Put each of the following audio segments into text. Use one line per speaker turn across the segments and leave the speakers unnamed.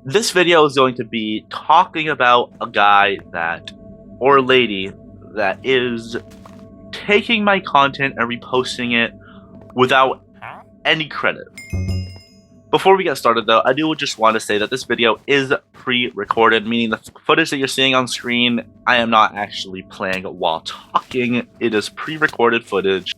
This video is going to be talking about a guy that, or lady, that is taking my content and reposting it without any credit. Before we get started though, I do just want to say that this video is pre-recorded, meaning the footage that you're seeing on screen, I am not actually playing while talking. It is pre-recorded footage.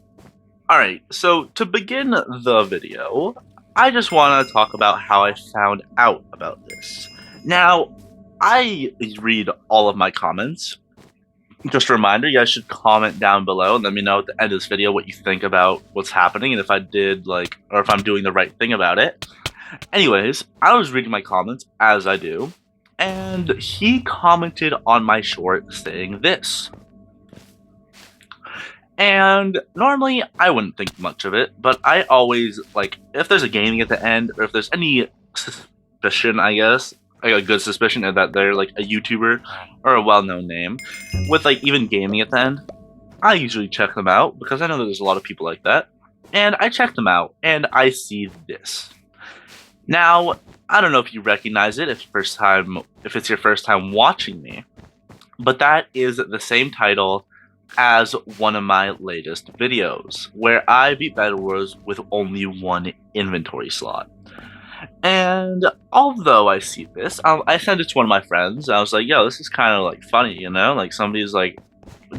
Alright, so to begin the video, I just want to talk about how I found out about this. Now, I read all of my comments. Just a reminder, you guys should comment down below and let me know at the end of this video what you think about what's happening and if I did, or if I'm doing the right thing about it. Anyways, I was reading my comments, as I do, and he commented on my short saying this. And normally, I wouldn't think much of it, but I always, if there's a gaming at the end, or if there's any suspicion, I guess, like a good suspicion that they're, a YouTuber or a well-known name, with, even gaming at the end, I usually check them out, because I know that there's a lot of people like that. And I check them out, and I see this. Now, I don't know if you recognize it if it's your first time watching me, but that is the same title as one of my latest videos, where I beat Battle Wars with only one inventory slot. And although I see this, I sent it to one of my friends. I was like, yo, this is kind of funny, you know? Somebody's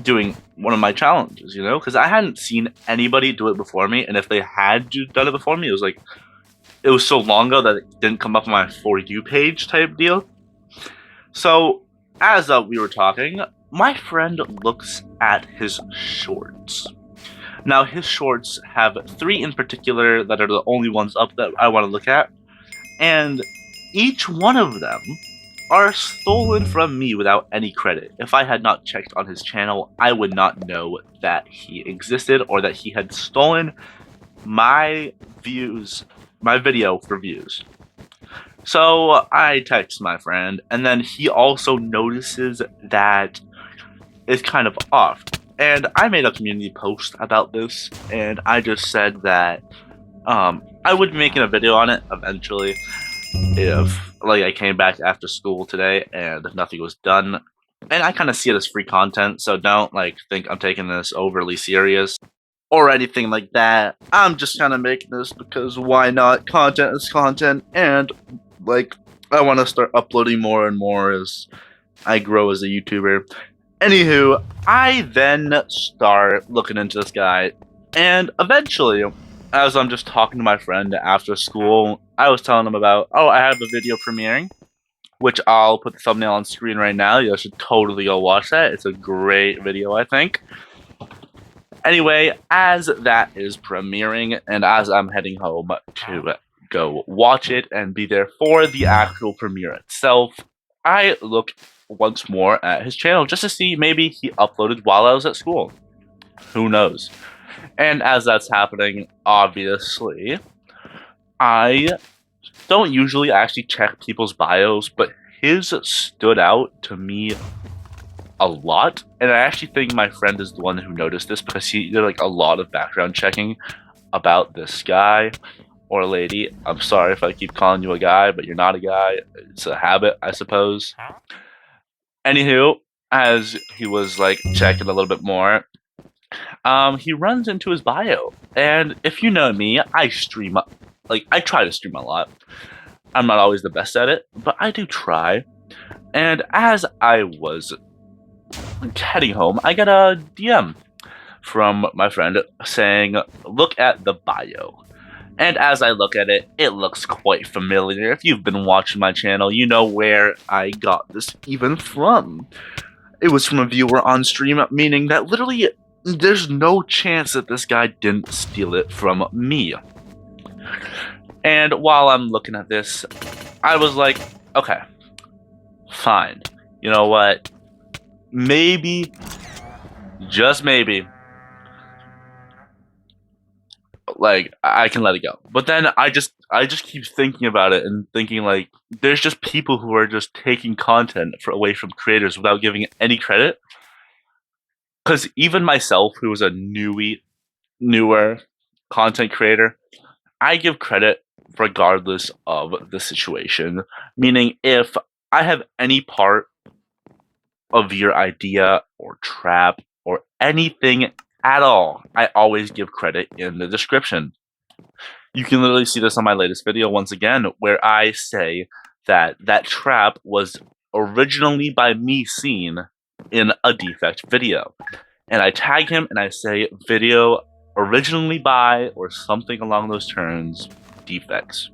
doing one of my challenges, you know? Because I hadn't seen anybody do it before me, and if they had done it before me, it was so long ago that it didn't come up on my For You page type deal. So, as we were talking, my friend looks at his shorts. Now, his shorts have 3 in particular that are the only ones up that I want to look at, and each one of them are stolen from me without any credit. If I had not checked on his channel, I would not know that he existed or that he had stolen my video for views. So I text my friend, and then he also notices that it's kind of off. And I made a community post about this, and I just said that I would be making a video on it eventually if I came back after school today and nothing was done. And I kind of see it as free content, so don't think I'm taking this overly serious or anything like that. I'm just kind of making this because why not? Content is content, and I want to start uploading more and more as I grow as a YouTuber. Anywho, I then start looking into this guy, and eventually, as I'm just talking to my friend after school, I was telling him about, oh, I have a video premiering, which I'll put the thumbnail on screen right now. You should totally go watch that. It's a great video, I think. Anyway, as that is premiering, and as I'm heading home to go watch it and be there for the actual premiere itself, I look once more at his channel just to see maybe he uploaded while I was at school. Who knows? And as that's happening, obviously, I don't usually actually check people's bios, but his stood out to me a lot, and I actually think my friend is the one who noticed this because he did a lot of background checking about this guy or lady. I'm sorry if I keep calling you a guy, but you're not a guy. It's a habit, I suppose. Anywho, as he was checking a little bit more, he runs into his bio, and if you know me, I stream I try to stream a lot. I'm not always the best at it, but I do try. And as I was heading home, I got a DM from my friend saying, look at the bio. And as I look at it, it looks quite familiar. If you've been watching my channel, you know where I got this even from. It was from a viewer on stream, meaning that literally there's no chance that this guy didn't steal it from me. And while I'm looking at this, I was like, okay, fine. You know what? Maybe, just maybe, I can let it go. But then I just keep thinking about it and thinking there's just people who are just taking content away from creators without giving it any credit. Because even myself, who was a newer content creator, I give credit regardless of the situation. Meaning, if I have any part of your idea or trap or anything at all, I always give credit in the description. You can literally see this on my latest video once again, where I say that that trap was originally by me seen in a defect video. And I tag him and I say video originally by, or something along those terms, defects.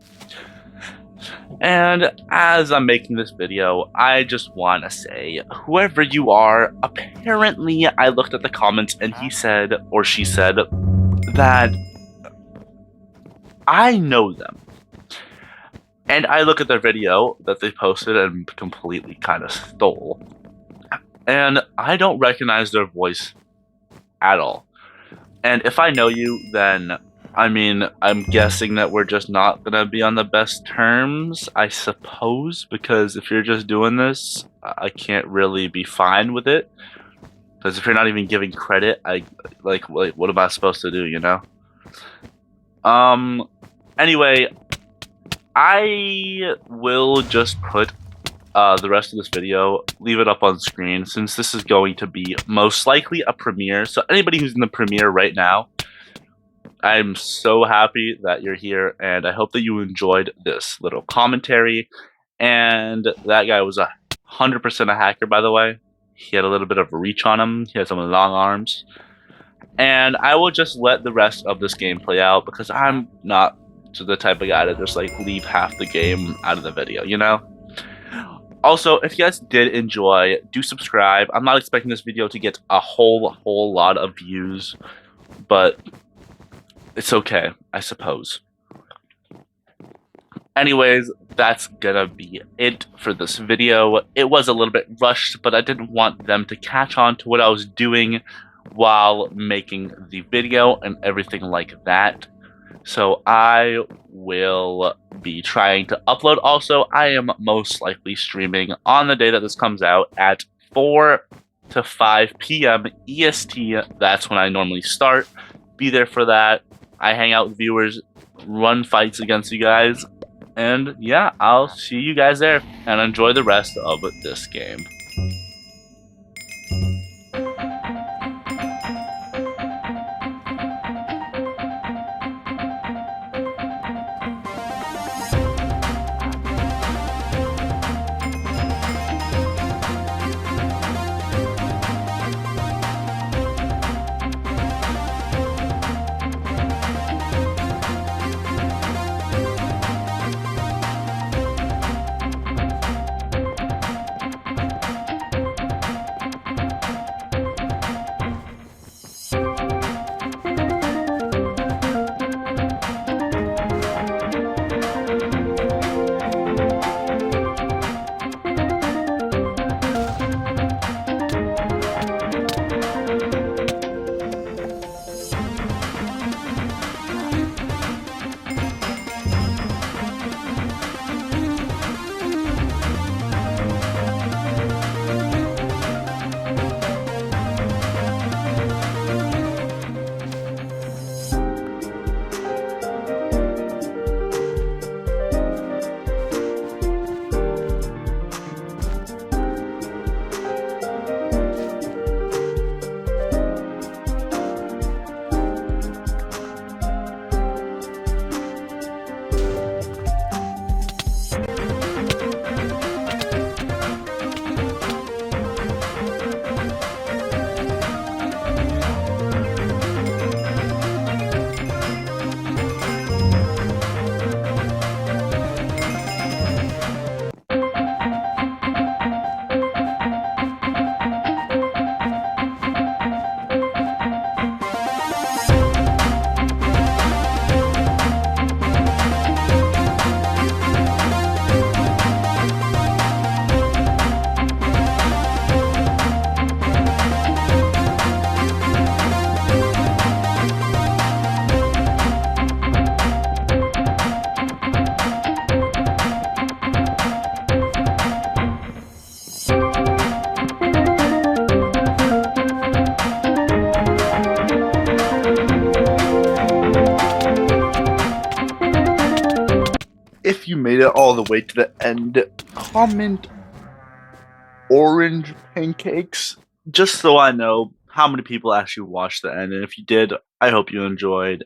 And as I'm making this video, I just want to say, whoever you are, apparently I looked at the comments and he said, or she said, that I know them. And I look at their video that they posted and completely kind of stole. And I don't recognize their voice at all. And if I know you, then, I mean, I'm guessing that we're just not gonna be on the best terms, I suppose, because if you're just doing this, I can't really be fine with it. Because if you're not even giving credit, like, what am I supposed to do, you know? Anyway, I will just put the rest of this video, leave it up on screen, since this is going to be most likely a premiere. So anybody who's in the premiere right now, I'm so happy that you're here, and I hope that you enjoyed this little commentary. And that guy was 100% a hacker, by the way. He had a little bit of reach on him. He had some long arms. And I will just let the rest of this game play out, because I'm not the type of guy to just like leave half the game out of the video, you know? Also, if you guys did enjoy, do subscribe. I'm not expecting this video to get a whole lot of views, but it's okay, I suppose. Anyways, that's gonna be it for this video. It was a little bit rushed, but I didn't want them to catch on to what I was doing while making the video and everything like that. So I will be trying to upload. Also, I am most likely streaming on the day that this comes out at 4 to 5 p.m. EST. That's when I normally start. Be there for that. I hang out with viewers, run fights against you guys, and yeah, I'll see you guys there, and enjoy the rest of this game. the way to the end, comment orange pancakes just so I know how many people actually watched the end. And if you did, I hope you enjoyed.